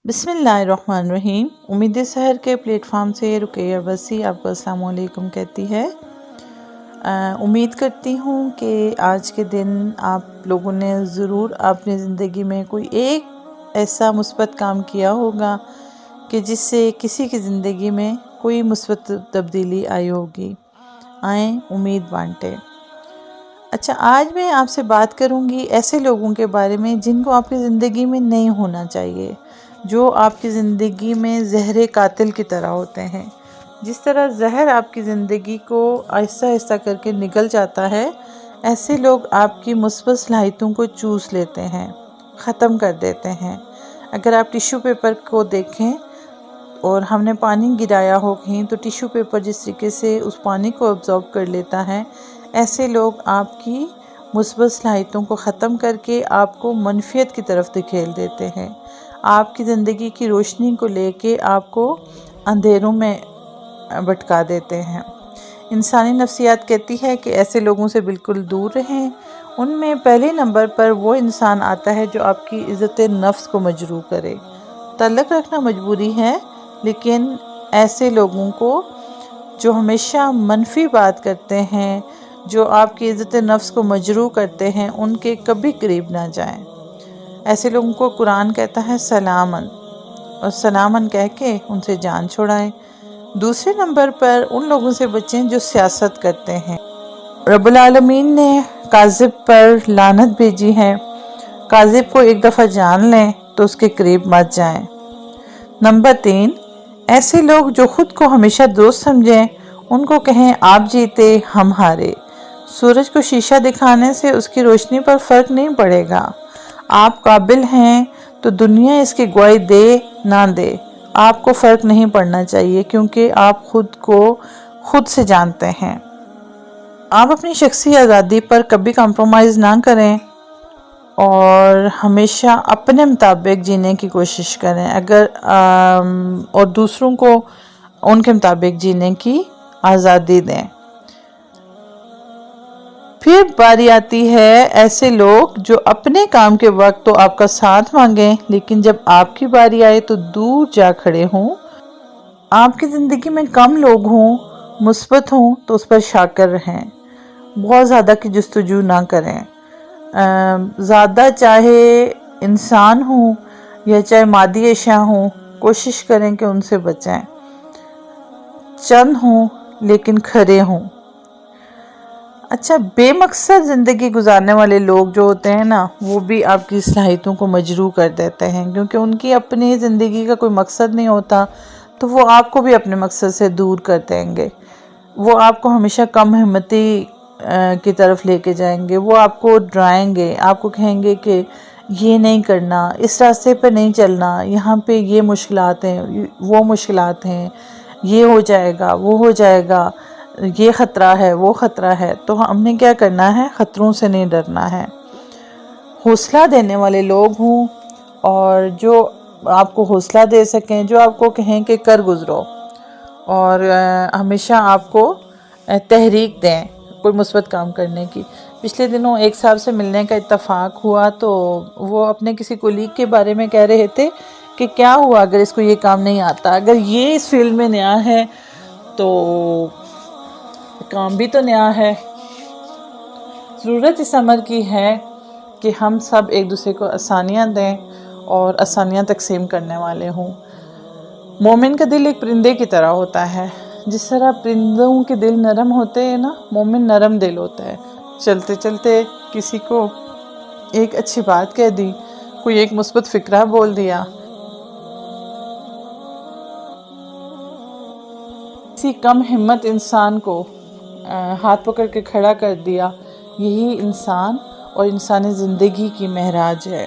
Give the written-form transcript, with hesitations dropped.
बिस्मिल्लाहिर्रहमानिर्रहीम। उम्मीद सहर के प्लेटफॉर्म से रुकैया वसी आपको अस्सलाम वालेकुम कहती है। उम्मीद करती हूँ कि आज के दिन आप लोगों ने ज़रूर अपनी ज़िंदगी में कोई एक ऐसा मुस्बत काम किया होगा कि जिससे किसी की ज़िंदगी में कोई मुस्बत तब्दीली आई होगी। आएँ उम्मीद बांटें। अच्छा, आज मैं आपसे बात करूँगी ऐसे लोगों के बारे में जिनको आपकी ज़िंदगी में नहीं होना चाहिए, जो आपकी ज़िंदगी में ज़हर कातिल की तरह होते हैं। जिस तरह जहर आपकी ज़िंदगी को आहिस्ता आहिस्ता करके निगल जाता है, ऐसे लोग आपकी मुस्बत सलाहियतों को चूस लेते हैं, ख़त्म कर देते हैं। अगर आप टिश्यू पेपर को देखें और हमने पानी गिराया हो कहीं, तो टिश्यू पेपर जिस तरीके से उस पानी को अब्ज़ॉर्ब कर लेता है, ऐसे लोग आपकी मुस्बत सलाहियतों को ख़त्म करके आपको मनफियत की तरफ धकेल देते हैं। आपकी ज़िंदगी की रोशनी को लेके आपको अंधेरों में भटका देते हैं। इंसानी नफ्सियात कहती है कि ऐसे लोगों से बिल्कुल दूर रहें। उनमें पहले नंबर पर वो इंसान आता है जो आपकी इज़्ज़त नफ्स को मजरूह करे। ताल्लुक़ रखना मजबूरी है, लेकिन ऐसे लोगों को जो हमेशा मनफी बात करते हैं, जो आपकी इज़्ज़त नफ्स को मजरूह करते हैं, उनके कभी करीब ना जाएं। ऐसे लोगों को कुरान कहता है सलामन, और सलामन कह के उनसे जान छुड़ाएं। दूसरे नंबर पर उन लोगों से बचें जो सियासत करते हैं। रब्बुल आलमीन ने काज़िब पर लानत भेजी है। काज़िब को एक दफ़ा जान लें तो उसके करीब मत जाएं। नंबर 3, ऐसे लोग जो ख़ुद को हमेशा दोस्त समझें, उनको कहें आप जीते हम हारे। सूरज को शीशा दिखाने से उसकी रोशनी पर फ़र्क नहीं पड़ेगा। आप काबिल हैं तो दुनिया इसकी गवाही दे ना दे, आपको फ़र्क नहीं पड़ना चाहिए, क्योंकि आप खुद को खुद से जानते हैं। आप अपनी शख्सी आज़ादी पर कभी कॉम्प्रोमाइज़ ना करें और हमेशा अपने मुताबिक जीने की कोशिश करें, और दूसरों को उनके मुताबिक जीने की आज़ादी दें। फिर बारी आती है ऐसे लोग जो अपने काम के वक्त तो आपका साथ मांगें, लेकिन जब आपकी बारी आए तो दूर जा खड़े हों। आपकी ज़िंदगी में कम लोग हों, मुस्बत हों, तो उस पर शाकर रहें। बहुत ज़्यादा की जस्तजू ना करें। ज़्यादा चाहे इंसान हो या चाहे मादी अशिया हो, कोशिश करें कि उनसे बचें। चंद हों लेकिन खरे हों। अच्छा, बेमकसद ज़िंदगी गुजारने वाले लोग जो होते हैं ना, वो भी आपकी सलाहियतों को मजरूह कर देते हैं, क्योंकि उनकी अपनी ज़िंदगी का कोई मकसद नहीं होता, तो वो आपको भी अपने मकसद से दूर कर देंगे। वो आपको हमेशा कम हिम्मती की तरफ लेके जाएंगे। वो आपको डराएंगे, आपको कहेंगे कि ये नहीं करना, इस रास्ते पर नहीं चलना, यहाँ पे ये मुश्किलात हैं, वो मुश्किलात हैं, ये हो जाएगा, वो हो जाएगा, ये ख़तरा है, वो ख़तरा है। तो हमने क्या करना है? ख़तरों से नहीं डरना है। हौसला देने वाले लोग हों, और जो आपको हौसला दे सकें, जो आपको कहें कि कर गुज़रो, और हमेशा आपको तहरीक दें कोई मुस्बत काम करने की। पिछले दिनों एक साहब से मिलने का इत्तफाक हुआ, तो वो अपने किसी कोलीग के बारे में कह रहे थे कि क्या हुआ अगर इसको ये काम नहीं आता, अगर ये इस फील्ड में नया है तो काम भी तो नया है। ज़रूरत इस अमर की है कि हम सब एक दूसरे को आसानियाँ दें और आसानियाँ तकसीम करने वाले हों। मोमिन का दिल एक परिंदे की तरह होता है। जिस तरह परिंदों के दिल नरम होते हैं ना, मोमिन नरम दिल होता है। चलते चलते किसी को एक अच्छी बात कह दी, कोई एक मुस्बत फ़िक्रा बोल दिया, किसी कम हिम्मत इंसान को हाथ पकड़ के खड़ा कर दिया, यही इंसान और इंसानी ज़िंदगी की महराज है।